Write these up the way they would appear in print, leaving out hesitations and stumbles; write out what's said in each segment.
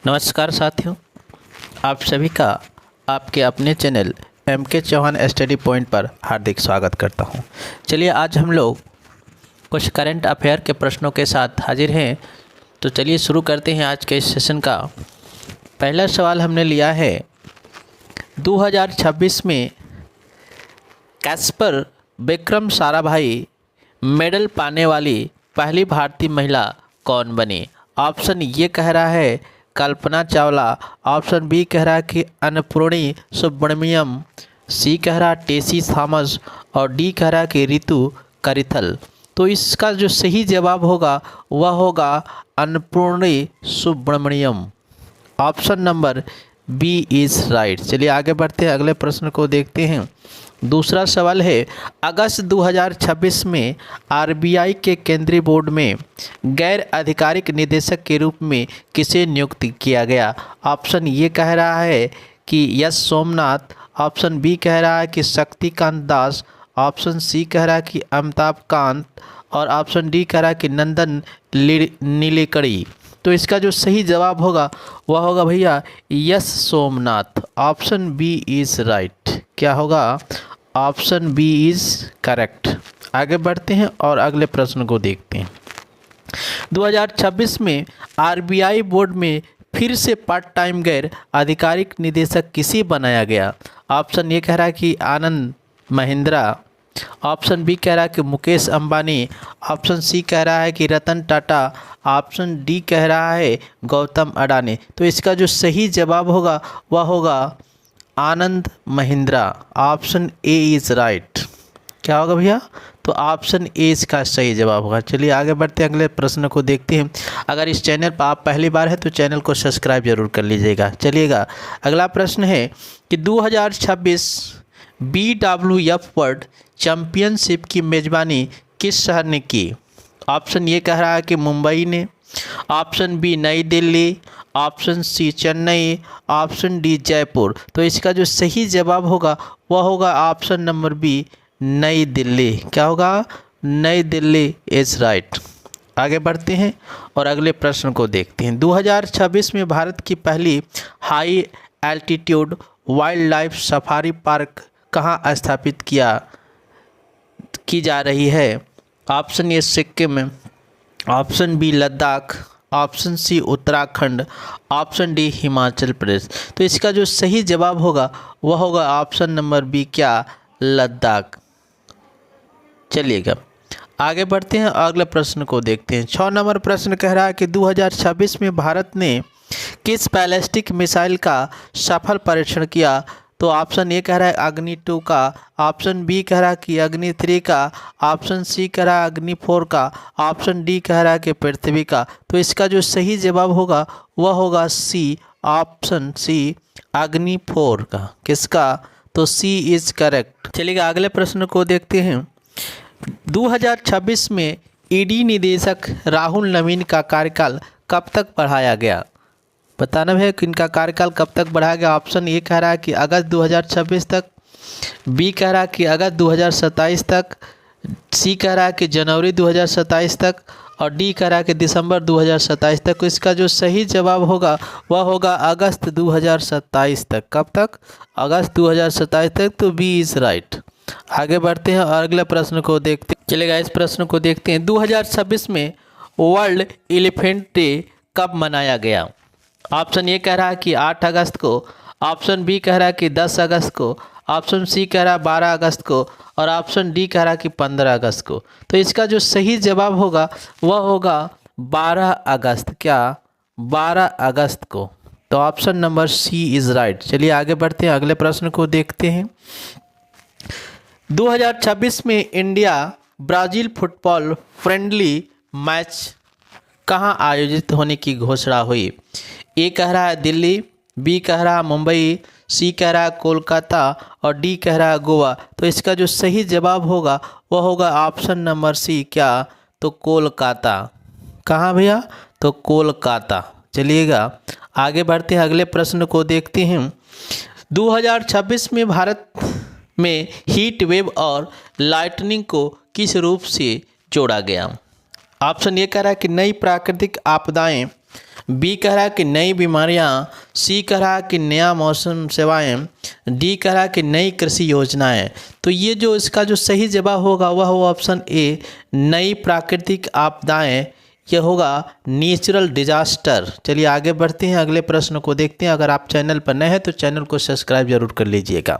नमस्कार साथियों, आप सभी का आपके अपने channel MK Chauhan study point पर हार्दिक स्वागत करता हूं। चलिए आज हम लोग कुछ करंट अफेयर के प्रश्नों के साथ हाजिर हैं। तो चलिए शुरू करते हैं आज के इस सेशन का। पहला सवाल हमने लिया है 2026 में कैस्पर विक्रम साराभाई मेडल पाने वाली पहली भारतीय महिला कौन बनी? ऑप्शन ये कह रहा है कल्पना चावला, ऑप्शन बी कह रहा है कि अन्नपूर्णी सुब्रमण्यम, सी कह रहा है टेसी थॉमस और डी कह रहा है कि रितु करिथल। तो इसका जो सही जवाब होगा वह होगा Annapurni Subramaniam. Option number B is right. चलिए आगे बढ़ते हैं, अगले प्रश्न को देखते हैं। दूसरा सवाल है अगस्त 2026 में RBI के केंद्रीय बोर्ड में गैर आधिकारिक निदेशक के रूप में किसे नियुक्त किया गया? ऑप्शन ये कह रहा है कि यस सोमनाथ, ऑप्शन बी कह रहा है कि शक्तिकांत दास, ऑप्शन सी कह रहा है कि अमिताभ कांत और ऑप्शन डी कह रहा है कि नंदन नीलेकणी। तो इसका जो सही जवाब होगा वह होगा भैया yes Somnath. Option B is right. क्या होगा? Option B is correct. आगे बढ़ते हैं और अगले प्रश्न को देखते हैं। 2026 में RBI बोर्ड में फिर से पार्ट टाइम गैर आधिकारिक निदेशक किसे बनाया गया? ऑप्शन ये कह रहा है कि आनंद महिंद्रा, ऑप्शन बी कह रहा है कि मुकेश अंबानी, ऑप्शन सी कह रहा है कि रतन टाटा, ऑप्शन डी कह रहा है गौतम अडानी। तो इसका जो सही जवाब होगा वह होगा Anand Mahindra. Option A is right. क्या होगा भैया? तो ऑप्शन ए इसका सही जवाब होगा। चलिए आगे बढ़ते हैं, अगले प्रश्न को देखते हैं। अगर इस चैनल पर आप पहली बार है तो चैनल को सब्सक्राइब जरूर कर लीजिएगा। चलिएगा अगला प्रश्न है कि 2026 BWF वर्ल्ड चैम्पियनशिप की मेज़बानी किस शहर ने की? ऑप्शन ये कह रहा है कि मुंबई ने, option B New Delhi, option C Chennai, option D Jaipur. तो इसका जो सही जवाब होगा वह होगा option number B New Delhi. क्या होगा? नई दिल्ली इज़ राइट। आगे बढ़ते हैं और अगले प्रश्न को देखते हैं। 2026 में भारत की पहली high altitude wildlife safari park कहाँ स्थापित की जा रही है? Option A Sikkim, option B Ladakh, option C Uttarakhand, option D Himachal Pradesh. तो इसका जो सही जवाब होगा वह होगा ऑप्शन नंबर बी क्या? लद्दाख। चलिएगा आगे बढ़ते हैं और अगले प्रश्न को देखते हैं। 6 नंबर प्रश्न कह रहा है कि 2026 में भारत ने किस बैलिस्टिक मिसाइल का सफल परीक्षण किया? तो ऑप्शन ए कह रहा है अग्नि 2 का, ऑप्शन बी कह रहा है कि अग्नि 3 का, ऑप्शन सी कह रहा है अग्नि 4 का, ऑप्शन डी कह रहा है कि पृथ्वी का। तो इसका जो सही जवाब होगा वह होगा सी, ऑप्शन सी अग्नि 4 का। किसका? तो सी इज़ करेक्ट। चलिए अगले प्रश्न को देखते हैं। 2026 में ईडी निदेशक राहुल नवीन का कार्यकाल कब तक बढ़ाया गया? बताना है कि इनका कार्यकाल कब तक बढ़ाया गया। ऑप्शन ए कह रहा है कि अगस्त 2026 तक, बी कह रहा है कि अगस्त 2027 तक, सी कह रहा है कि जनवरी 2027 तक और डी कह रहा है कि दिसंबर 2027 तक। इसका जो सही जवाब होगा वह होगा अगस्त 2027 तक। कब तक? अगस्त 2027 तक। तो बी इज़ राइट। आगे बढ़ते हैं और अगले प्रश्न को देखते हैं। चलेगा इस प्रश्न को देखते हैं। 2026 में वर्ल्ड एलिफेंट डे कब मनाया गया? ऑप्शन ए कह रहा है कि 8 अगस्त को, ऑप्शन बी कह रहा है कि 10 अगस्त को, ऑप्शन सी कह रहा है 12 अगस्त को और ऑप्शन डी कह रहा है कि 15 अगस्त को। तो इसका जो सही जवाब होगा वह होगा 12 अगस्त। क्या? 12 अगस्त को। तो option number C is right. चलिए आगे बढ़ते हैं, अगले प्रश्न को देखते हैं। 2026 में India Brazil football friendly match कहाँ आयोजित होने की घोषणा हुई? ए कह रहा है दिल्ली, बी कह रहा है मुंबई, सी कह रहा है कोलकाता और डी कह रहा है गोवा। तो इसका जो सही जवाब होगा वह होगा ऑप्शन नंबर सी। क्या? तो कोलकाता। कहाँ भैया? तो कोलकाता। चलिएगा आगे बढ़ते हैं, अगले प्रश्न को देखते हैं। 2026 में भारत में हीट वेव और लाइटनिंग को किस रूप से जोड़ा गया? ऑप्शन ये कह रहा है कि नई प्राकृतिक आपदाएं बी कह रहा है कि नई बीमारियां, सी कह रहा है कि नया मौसम सेवाएं, डी कह रहा है कि नई कृषि योजनाएं। तो ये जो इसका जो सही जवाब होगा वह होगा ऑप्शन ए, नई प्राकृतिक आपदाएं। यह होगा नेचुरल डिजास्टर। चलिए आगे बढ़ते हैं, अगले प्रश्न को देखते हैं। अगर आप चैनल पर नए हैं तो चैनल को सब्सक्राइब जरूर कर लीजिएगा।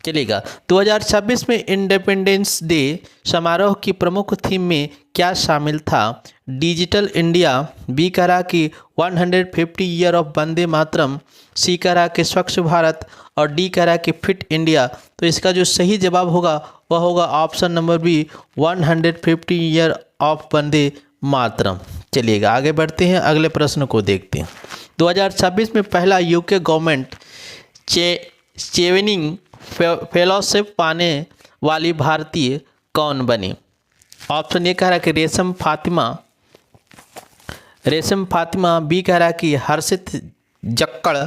चलिएगा, 2026 में इंडिपेंडेंस डे समारोह की प्रमुख थीम में क्या शामिल था? डिजिटल इंडिया, बी कह रहा कि 150 ईयर ऑफ वंदे मातरम, सी कह रहा कि स्वच्छ भारत और डी कह रहा कि फिट इंडिया। तो इसका जो सही जवाब होगा वह होगा option number B, 150 year of Vande Mataram. चलिएगा आगे बढ़ते हैं, अगले प्रश्न को देखते हैं। 2026 में पहला यूके गवर्नमेंट चेवेनिंग फेलोशिप पाने वाली भारतीय कौन बनी? ऑप्शन ए कह रहा है कि रेशम फातिमा, बी कह रहा है कि हर्षित जक्कड़,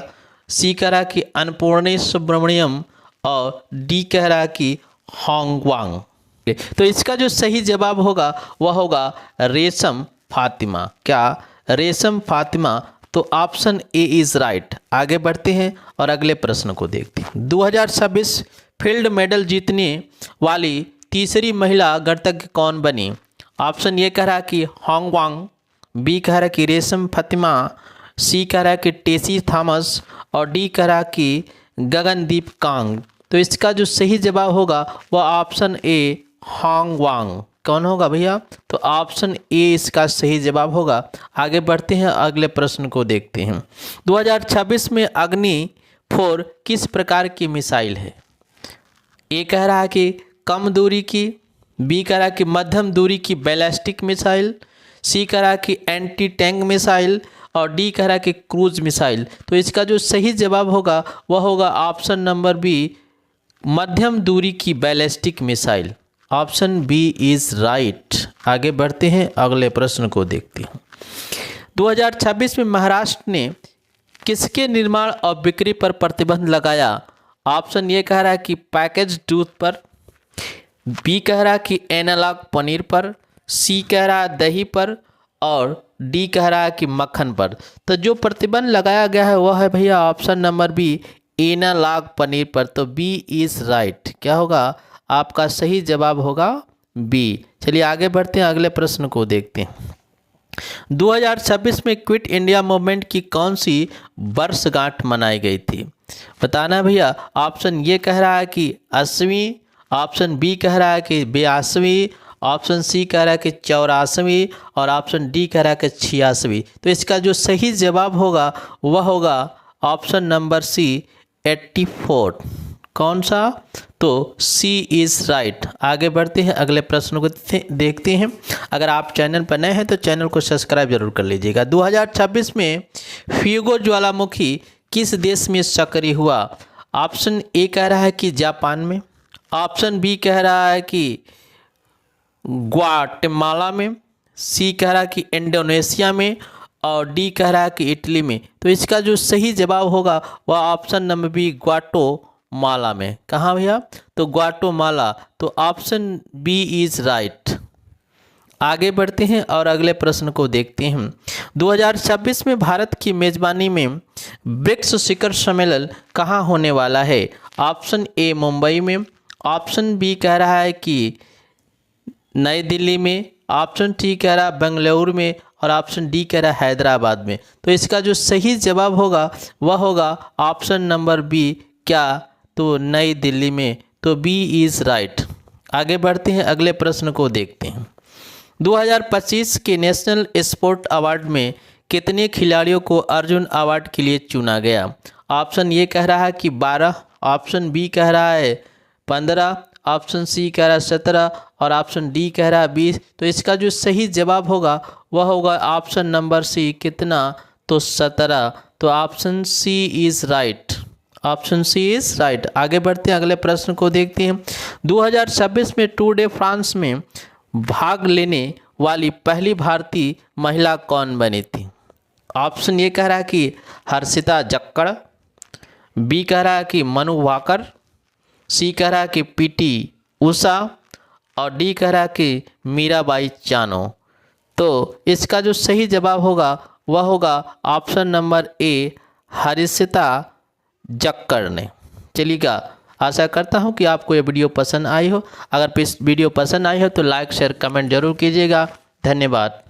सी कह रहा है कि अन्नपूर्णी सुब्रमण्यम और डी कह रहा है कि होंगवांग। तो इसका जो सही जवाब होगा वह होगा रेशम फातिमा। क्या? रेशम फातिमा। तो ऑप्शन ए इज राइट। आगे बढ़ते हैं और अगले प्रश्न को देखते हैं। 2026 फील्ड मेडल जीतने वाली तीसरी महिला गणतज्ञ कौन बनी? ऑप्शन ए कह रहा है कि होंगवांग, बी कह रहा है कि रेशम फातिमा, सी कह रहा है कि टेसी थॉमस और डी कह रहा है कि गगनदीप कांग। तो इसका जो सही जवाब होगा वह ऑप्शन ए होंगवांग। कौन होगा भैया? तो ऑप्शन ए इसका सही जवाब होगा। आगे बढ़ते हैं, अगले प्रश्न को देखते हैं। 2026 में अग्नि 4 किस प्रकार की मिसाइल है? ए कह रहा है कि कम दूरी की, बी कह रहा है कि मध्यम दूरी की बैलिस्टिक मिसाइल, सी कह रहा है कि एंटी टैंक मिसाइल और डी कह रहा है कि क्रूज मिसाइल। तो इसका जो सही जवाब होगा वह होगा ऑप्शन नंबर बी, मध्यम दूरी की ballistic missile. Option B is right. आगे बढ़ते हैं, अगले प्रश्न को देखते हैं। 2026 में महाराष्ट्र ने किसके निर्माण और बिक्री पर प्रतिबंध लगाया? ऑप्शन ए कह रहा है कि पैकेज दूध पर, बी कह रहा है कि एनालॉग पनीर पर, सी कह रहा है दही पर और डी कह रहा है कि मक्खन पर। तो जो प्रतिबंध लगाया गया है वह है भैया option number B, analogue paneer पर। तो बी इज राइट। क्या होगा? आपका सही जवाब होगा बी। चलिए आगे बढ़ते हैं, अगले प्रश्न को देखते हैं। 2026 में क्विट इंडिया मूवमेंट की कौन सी वर्षगांठ मनाई गई थी? बताना भैया। ऑप्शन ये कह रहा है कि 80वीं, ऑप्शन बी कह रहा है कि 82वीं, ऑप्शन सी कह रहा है कि 84वीं और ऑप्शन डी कह रहा है कि 86वीं। तो इसका जो सही जवाब होगा वह होगा ऑप्शन नंबर सी, 84। कौन सा? तो सी इज राइट। आगे बढ़ते हैं, अगले प्रश्न को देखते हैं। अगर आप चैनल पर नए हैं तो चैनल को सब्सक्राइब जरूर कर लीजिएगा। 2026 में फ्यूगो ज्वालामुखी किस देश में सक्रिय हुआ? ऑप्शन ए कह रहा है कि जापान में, ऑप्शन बी कह रहा है कि ग्वाटेमाला में, सी कह रहा है कि इंडोनेशिया में और डी कह रहा है कि इटली में। तो इसका जो सही जवाब होगा वह ऑप्शन नंबर बी, ग्वाटेमाला में। कहाँ भैया? तो ग्वाटेमाला। तो ऑप्शन बी इज राइट। आगे बढ़ते हैं और अगले प्रश्न को देखते हैं। 2026 में भारत की मेजबानी में ब्रिक्स शिखर सम्मेलन कहाँ होने वाला है? ऑप्शन ए मुंबई में, ऑप्शन बी कह रहा है कि नई दिल्ली में, ऑप्शन सी कह रहा है बेंगलुरु में और ऑप्शन डी कह रहा है हैदराबाद में। तो इसका जो सही जवाब होगा वह होगा ऑप्शन नंबर बी। क्या? तो नई दिल्ली में। तो बी इज राइट। आगे बढ़ते हैं, अगले प्रश्न को देखते हैं। 2025 के नेशनल स्पोर्ट अवार्ड में कितने खिलाड़ियों को अर्जुन अवार्ड के लिए चुना गया? ऑप्शन ये कह रहा है कि 12, ऑप्शन बी कह रहा है 15, ऑप्शन सी कह रहा है 17 और ऑप्शन डी कह रहा है 20। तो इसका जो सही जवाब होगा वह होगा ऑप्शन नंबर सी। कितना? तो 17। तो option C is right. Option C is right. आगे बढ़ते हैं, अगले प्रश्न को देखते हैं। 2026 में टूर डे फ्रांस में भाग लेने वाली पहली भारतीय महिला कौन बनी थी? ऑप्शन ये कह रहा है कि हर्षिता जक्कड़, बी कह रहा है कि मनु भाकर, सी कह रहा है कि पीटी उषा और डी कह रहा है कि मीराबाई चानो। तो इसका जो सही जवाब होगा वह होगा ऑप्शन नंबर ए हर्षिता जक्कड़ ने। चलिएगा, आशा करता हूं कि आपको ये वीडियो पसंद आई हो। अगर वीडियो पसंद आई हो तो लाइक शेयर कमेंट जरूर कीजिएगा। धन्यवाद।